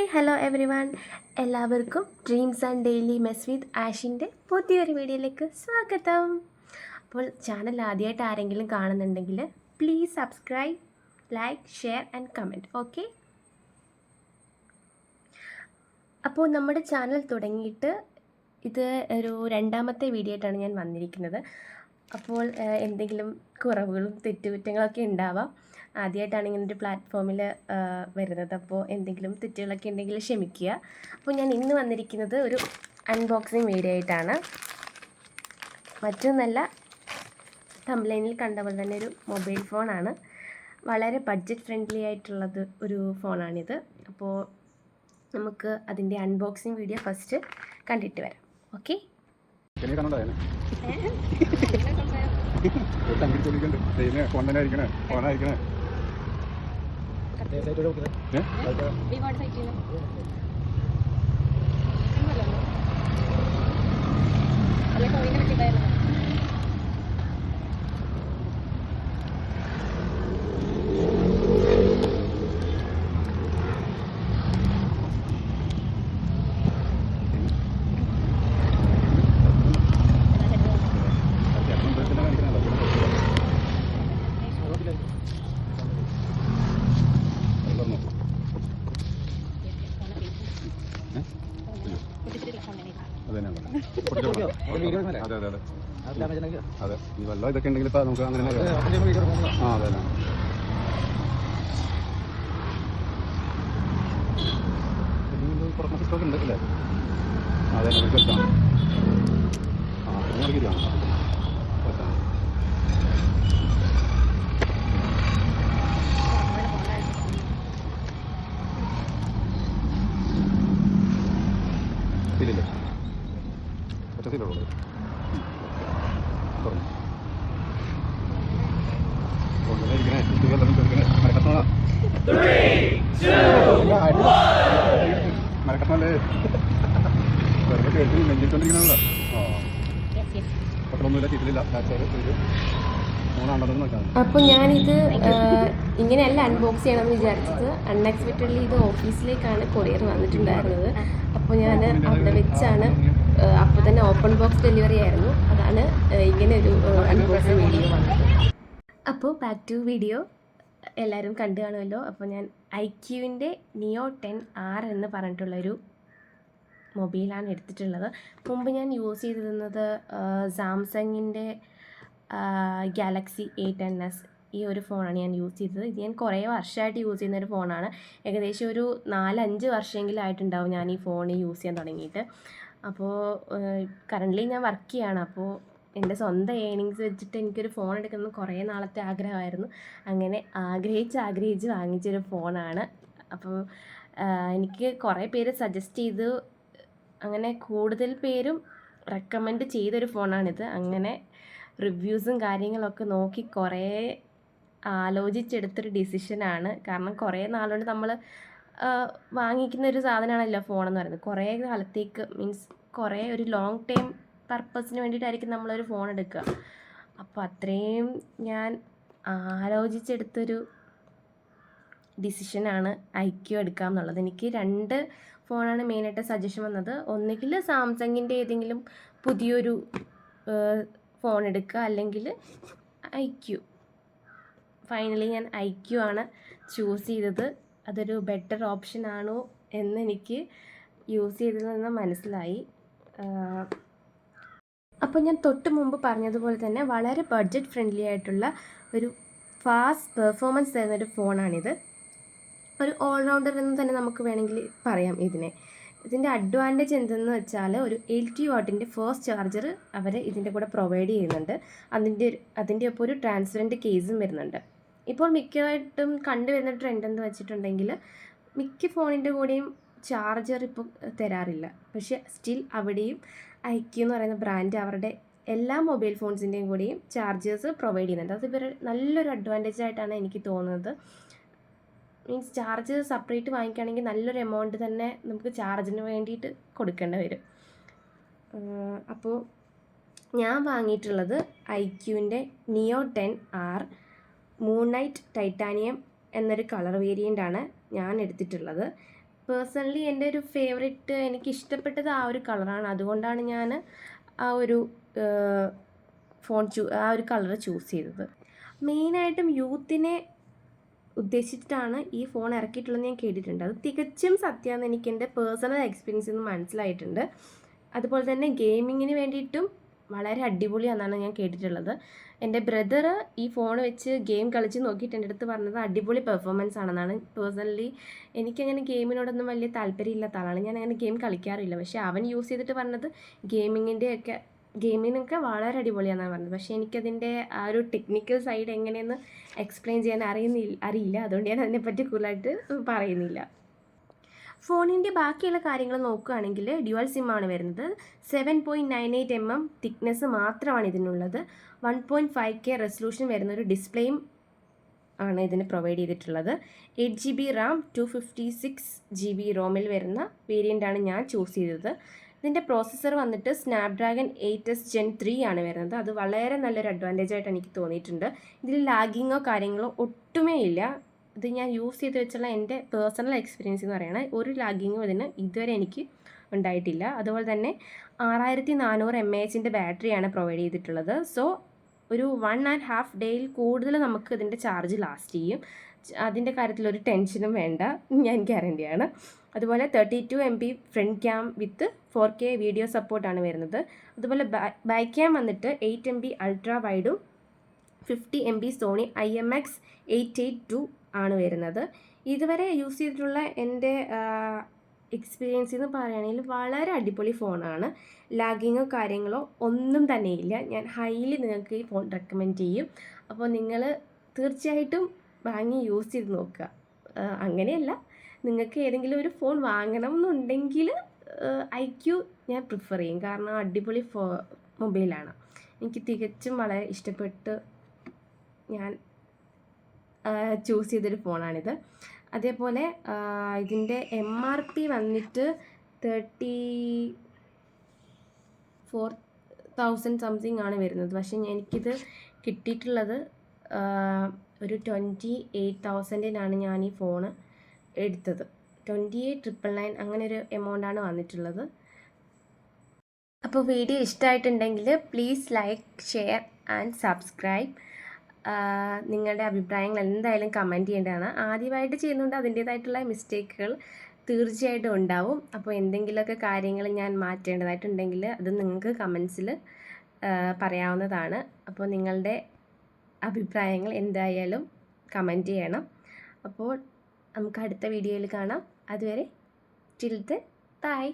Hi hello everyone, എല്ലാവർക്കും dreams and daily mess with ആഷിൻ്റെ പുതിയൊരു വീഡിയോയിലേക്ക് സ്വാഗതം. അപ്പോൾ ചാനൽ ആദ്യമായിട്ട് ആരെങ്കിലും കാണുന്നുണ്ടെങ്കിൽ please subscribe, like, share and comment. Okay. അപ്പോൾ നമ്മുടെ ചാനൽ തുടങ്ങിയിട്ട് ഇത് ഒരു രണ്ടാമത്തെ വീഡിയോ ആയിട്ടാണ് ഞാൻ വന്നിരിക്കുന്നത്. അപ്പോൾ എന്തെങ്കിലും കുറവുകളും തെറ്റുകുറ്റങ്ങളൊക്കെ ഉണ്ടാവാം. ആദ്യമായിട്ടാണ് ഇങ്ങനൊരു പ്ലാറ്റ്ഫോമിൽ വരുന്നത്. അപ്പോൾ എന്തെങ്കിലും തെറ്റുകളൊക്കെ ഉണ്ടെങ്കിൽ ക്ഷമിക്കുക. അപ്പോൾ ഞാൻ ഇന്ന് വന്നിരിക്കുന്നത് ഒരു അൺബോക്സിങ് വീഡിയോ ആയിട്ടാണ്. മറ്റൊന്നല്ല, തംബ്ലൈനിൽ കണ്ട പോലെ തന്നെ ഒരു മൊബൈൽ ഫോണാണ്. വളരെ ബഡ്ജറ്റ് ഫ്രണ്ട്ലി ആയിട്ടുള്ളത് ഒരു ഫോണാണിത്. അപ്പോൾ നമുക്ക് അതിൻ്റെ അൺബോക്സിങ് വീഡിയോ ഫസ്റ്റ് കണ്ടിട്ട് വരാം. ഓക്കെ. അതെ, ഈ വെള്ളം ഇതൊക്കെ ഉണ്ടെങ്കിൽ ഇപ്പൊ നമുക്ക് അങ്ങനെ അതെ പുറമെ സ്റ്റോക്ക് ഉണ്ട് അല്ലേ? അതെ, എടുക്കാം. ഇല്ലേ ഒറ്റത്തിലുള്ളത് മരക്കട്ടല്ലേ നെഞ്ചിക്കൊണ്ടിരിക്കണല്ലോ. പത്രമൊന്നുമില്ല, ചീറ്റിലില്ല. അപ്പോൾ ഞാനിത് ഇങ്ങനെയല്ല അൺബോക്സ് ചെയ്യണമെന്ന് വിചാരിച്ചത്. അൺഎക്സ്പെക്റ്റഡ്ലി ഇത് ഓഫീസിലേക്കാണ് കൊറിയർ വന്നിട്ടുണ്ടായിരുന്നത്. അപ്പോൾ ഞാൻ അവിടെ വെച്ചാണ്, അപ്പോൾ തന്നെ ഓപ്പൺ ബോക്സ് ഡെലിവറി ആയിരുന്നു. അതാണ് ഇങ്ങനെ ഒരു അൺബോക്സിങ് വീഡിയോ വന്നത്. അപ്പോൾ ബാക്ക് ടു വീഡിയോ എല്ലാവരും കണ്ടു കാണുമല്ലോ. അപ്പോൾ ഞാൻ ഐക്യുവിൻ്റെ നിയോ 10R എന്ന് പറഞ്ഞിട്ടുള്ളൊരു മൊബൈലാണ് എടുത്തിട്ടുള്ളത്. മുമ്പ് ഞാൻ യൂസ് ചെയ്തിരുന്നത് സാംസങ്ങിൻ്റെ ഗാലക്സി A10s ഈ ഒരു ഫോണാണ് ഞാൻ യൂസ് ചെയ്തത്. ഇത് ഞാൻ കുറേ വർഷമായിട്ട് യൂസ് ചെയ്യുന്നൊരു ഫോണാണ്. ഏകദേശം ഒരു 4-5 വർഷമെങ്കിലും ആയിട്ടുണ്ടാവും ഞാൻ ഈ ഫോൺ യൂസ് ചെയ്യാൻ തുടങ്ങിയിട്ട്. അപ്പോൾ കറൻ്റ്ലി ഞാൻ വർക്ക് ചെയ്യാണ്. അപ്പോൾ എൻ്റെ സ്വന്തം ഏണിങ്സ് വെച്ചിട്ട് എനിക്കൊരു ഫോൺ എടുക്കുന്നത് കുറേ നാളത്തെ ആഗ്രഹമായിരുന്നു. അങ്ങനെ ആഗ്രഹിച്ച് വാങ്ങിച്ചൊരു ഫോണാണ്. അപ്പോൾ എനിക്ക് കുറേ പേര് സജസ്റ്റ് ചെയ്തു, അങ്ങനെ കൂടുതൽ പേരും റെക്കമെൻഡ് ചെയ്തൊരു ഫോണാണിത്. അങ്ങനെ റിവ്യൂസും കാര്യങ്ങളൊക്കെ നോക്കി കുറേ ആലോചിച്ചെടുത്തൊരു ഡിസിഷനാണ്. കാരണം കുറേ നാളുകൊണ്ട് നമ്മൾ വാങ്ങിക്കുന്ന ഒരു സാധനമാണല്ലോ ഫോണെന്ന് പറയുന്നത്. കുറേ കാലത്തേക്ക്, മീൻസ് കുറേ ഒരു ലോങ് ടൈം പർപ്പസിന് വേണ്ടിയിട്ടായിരിക്കും നമ്മളൊരു ഫോൺ എടുക്കുക. അപ്പോൾ അത്രയും ഞാൻ ആലോചിച്ചെടുത്തൊരു ഡിസിഷനാണ് ഐക്യു എടുക്കുക എന്നുള്ളത്. എനിക്ക് 2 ഫോണാണ് മെയിനായിട്ട് സജഷൻ വന്നത്. ഒന്നുകിൽ സാംസങ്ങിൻ്റെ ഏതെങ്കിലും പുതിയൊരു ഫോൺ എടുക്കുക, അല്ലെങ്കിൽ ഐക്യു. ഫൈനലി ഞാൻ ഐക്യു ആണ് ചൂസ് ചെയ്തത്. അതൊരു ബെറ്റർ ഓപ്ഷൻ ആണോ എന്ന് എനിക്ക് യൂസ് ചെയ്തതിൽ നിന്ന് മനസ്സിലായി. അപ്പോൾ ഞാൻ തൊട്ട് മുമ്പ് പറഞ്ഞതുപോലെ തന്നെ വളരെ ബഡ്ജറ്റ് ഫ്രണ്ട്ലി ആയിട്ടുള്ള ഒരു ഫാസ്റ്റ് പെർഫോമൻസ് തരുന്നൊരു ഫോണാണിത്. ഒരു ഓൾറൗണ്ടർ എന്ന് തന്നെ നമുക്ക് വേണമെങ്കിൽ പറയാം ഇതിനെ. ഇതിൻ്റെ അഡ്വാൻറ്റേജ് എന്തെന്ന് വെച്ചാൽ, ഒരു 80 വാട്ടിൻ്റെ ഫാസ്റ്റ് ചാർജർ അവർ ഇതിൻ്റെ കൂടെ പ്രൊവൈഡ് ചെയ്യുന്നുണ്ട്. അതിൻ്റെ ഒപ്പം ഒരു ട്രാൻസ്പെറൻറ്റ് കേസും വരുന്നുണ്ട്. ഇപ്പോൾ മിക്കവായിട്ടും കണ്ടുവരുന്ന ട്രെൻഡ് എന്ന് വെച്ചിട്ടുണ്ടെങ്കിൽ, മിക്ക ഫോണിൻ്റെ കൂടെയും ചാർജർ ഇപ്പോൾ തരാറില്ല. പക്ഷേ സ്റ്റിൽ അവിടെയും ഐക്യു എന്ന് പറയുന്ന ബ്രാൻഡ് അവരുടെ എല്ലാ മൊബൈൽ ഫോൺസിൻ്റെയും കൂടെയും ചാർജേഴ്സ് പ്രൊവൈഡ് ചെയ്യുന്നുണ്ട്. അത് ഇവർ നല്ലൊരു അഡ്വാൻറ്റേജ് ആയിട്ടാണ് എനിക്ക് തോന്നുന്നത്. മീൻസ് ചാർജ് സെപ്പറേറ്റ് വാങ്ങിക്കുകയാണെങ്കിൽ നല്ലൊരു എമൗണ്ട് തന്നെ നമുക്ക് ചാർജിന് വേണ്ടിയിട്ട് കൊടുക്കേണ്ടി വരും. അപ്പോൾ ഞാൻ വാങ്ങിയിട്ടുള്ളത് ഐക്യുവിൻ്റെ നിയോ 10R മൂൺനൈറ്റ് ടൈറ്റാനിയം എന്നൊരു കളർ വേരിയൻ്റാണ് ഞാൻ എടുത്തിട്ടുള്ളത്. പേഴ്സണലി എൻ്റെ ഒരു ഫേവറേറ്റ്, എനിക്ക് ഇഷ്ടപ്പെട്ടത് ആ ഒരു കളറാണ്. അതുകൊണ്ടാണ് ഞാൻ ആ ഒരു ആ ഒരു കളർ ചൂസ് ചെയ്തത്. മെയിനായിട്ടും യൂത്തിനെ ഉദ്ദേശിച്ചിട്ടാണ് ഈ ഫോൺ ഇറക്കിയിട്ടുള്ളതെന്ന് ഞാൻ കേട്ടിട്ടുണ്ട്. അത് തികച്ചും സത്യമാണെന്ന് എനിക്ക് എൻ്റെ പേഴ്സണൽ എക്സ്പീരിയൻസിൽ നിന്ന് മനസ്സിലായിട്ടുണ്ട്. അതുപോലെ തന്നെ ഗെയിമിങ്ങിന് വേണ്ടിയിട്ടും വളരെ അടിപൊളിയാണെന്നാണ് ഞാൻ കേട്ടിട്ടുള്ളത്. എൻ്റെ ബ്രദർ ഈ ഫോൺ വെച്ച് ഗെയിം കളിച്ച് നോക്കിയിട്ട് എൻ്റെ അടുത്ത് പറഞ്ഞത് അടിപൊളി പെർഫോമൻസ് ആണെന്നാണ്. പേഴ്സണലി എനിക്കങ്ങനെ ഗെയിമിനോടൊന്നും വലിയ താല്പര്യമില്ലാത്ത ആളാണ്. ഞാൻ അങ്ങനെ ഗെയിം കളിക്കാറില്ല. പക്ഷേ അവൻ യൂസ് ചെയ്തിട്ട് പറഞ്ഞത് ഗെയിമിനൊക്കെ വളരെ അടിപൊളിയാണെന്നാണ് പറഞ്ഞത്. പക്ഷേ എനിക്കതിൻ്റെ ആ ഒരു ടെക്നിക്കൽ സൈഡ് എങ്ങനെയെന്ന് എക്സ്പ്ലെയിൻ ചെയ്യാൻ അറിയില്ല. അതുകൊണ്ട് ഞാൻ അതിനെപ്പറ്റി കൂടുതലായിട്ട് പറയുന്നില്ല. ഫോണിൻ്റെ ബാക്കിയുള്ള കാര്യങ്ങൾ നോക്കുകയാണെങ്കിൽ ഡ്യുവൽ സിമ്മാണ് വരുന്നത്. 7.98 mm തിക്നെസ് മാത്രമാണ് ഇതിനുള്ളത്. 1.5K റെസൊല്യൂഷൻ വരുന്ന ഒരു ഡിസ്പ്ലേയും ആണ് ഇതിന് പ്രൊവൈഡ് ചെയ്തിട്ടുള്ളത്. 8 GB റാം 256 GB റോമിൽ വരുന്ന വേരിയൻ്റാണ് ഞാൻ ചൂസ് ചെയ്തത്. ഇതിൻ്റെ പ്രോസസ്സർ വന്നിട്ട് സ്നാപ്ഡ്രാഗൺ 8S Gen 3 ആണ് വരുന്നത്. അത് വളരെ നല്ലൊരു അഡ്വാൻറ്റേജ് ആയിട്ട് എനിക്ക് തോന്നിയിട്ടുണ്ട്. ഇതിൽ ലാഗിങ്ങോ കാര്യങ്ങളോ ഒട്ടുമേ ഇല്ല. ഇത് ഞാൻ യൂസ് ചെയ്ത് വെച്ചുള്ള എൻ്റെ പേഴ്സണൽ എക്സ്പീരിയൻസ് എന്ന് പറയുന്നത് ഒരു ലാഗിങ്ങും ഇതിന് ഇതുവരെ എനിക്ക് ഉണ്ടായിട്ടില്ല. അതുപോലെ തന്നെ 6400 mAh ബാറ്ററിയാണ് പ്രൊവൈഡ് ചെയ്തിട്ടുള്ളത്. സോ ഒരു 1.5 ഡേയിൽ കൂടുതൽ നമുക്ക് ഇതിൻ്റെ ചാർജ് ലാസ്റ്റ് ചെയ്യും. അതിൻ്റെ കാര്യത്തിലൊരു ടെൻഷനും വേണ്ട, ഞാൻ ഗ്യാരണ്ടിയാണ്. അതുപോലെ 32 MB front cam with 4K video സപ്പോർട്ടാണ് വരുന്നത്. അതുപോലെ ബാക്ക് ക്യാം വന്നിട്ട് 8 MB അൾട്രാ വൈഡും 50 MB സോണി IMX882 ആണ് വരുന്നത്. ഇതുവരെ യൂസ് ചെയ്തിട്ടുള്ള എൻ്റെ എക്സ്പീരിയൻസ് എന്ന് പറയുകയാണെങ്കിൽ വളരെ അടിപൊളി ഫോണാണ്. ലാഗിങ്ങോ കാര്യങ്ങളോ ഒന്നും തന്നെയില്ല. ഞാൻ ഹൈലി നിങ്ങൾക്ക് ഈ ഫോൺ റെക്കമെൻഡ് ചെയ്യും. അപ്പോൾ നിങ്ങൾ തീർച്ചയായിട്ടും വാങ്ങി യൂസ് ചെയ്ത് നോക്കുക. അങ്ങനെയല്ല, നിങ്ങൾക്ക് ഏതെങ്കിലും ഒരു ഫോൺ വാങ്ങണം എന്നുണ്ടെങ്കിൽ IQ ഞാൻ പ്രിഫർ ചെയ്യും. കാരണം അടിപൊളി മൊബൈലാണ്. എനിക്ക് തികച്ചും വളരെ ഇഷ്ടപ്പെട്ട് ഞാൻ ചൂസ് ചെയ്തൊരു ഫോണാണിത്. അതേപോലെ ഇതിൻ്റെ MRP വന്നിട്ട് 34,000 സംതിങ് ആണ് വരുന്നത്. പക്ഷേ എനിക്കിത് കിട്ടിയിട്ടുള്ളത് ഒരു 28,000-നാണ് ഞാൻ ഈ ഫോണ് എടുത്തത്. 28,999 അങ്ങനെ ഒരു എമൗണ്ടാണ് വന്നിട്ടുള്ളത്. അപ്പോൾ വീഡിയോ ഇഷ്ടമായിട്ടുണ്ടെങ്കിൽ please like, share and subscribe. നിങ്ങളുടെ അഭിപ്രായങ്ങൾ എന്തായാലും കമൻറ്റ് ചെയ്യേണ്ടതാണ്. ആദ്യമായിട്ട് ചെയ്യുന്നതുകൊണ്ട് അതിൻ്റേതായിട്ടുള്ള മിസ്റ്റേക്കുകൾ തീർച്ചയായിട്ടും ഉണ്ടാവും. അപ്പോൾ എന്തെങ്കിലുമൊക്കെ കാര്യങ്ങൾ ഞാൻ മാറ്റേണ്ടതായിട്ടുണ്ടെങ്കിൽ അത് നിങ്ങൾക്ക് കമൻസിൽ പറയാവുന്നതാണ്. അപ്പോൾ നിങ്ങളുടെ അഭിപ്രായങ്ങൾ എന്തായാലും കമൻറ്റ് ചെയ്യണം. അപ്പോൾ നമുക്ക് അടുത്ത വീഡിയോയിൽ കാണാം. അതുവരെ ടിൽ ദെൻ ബൈ.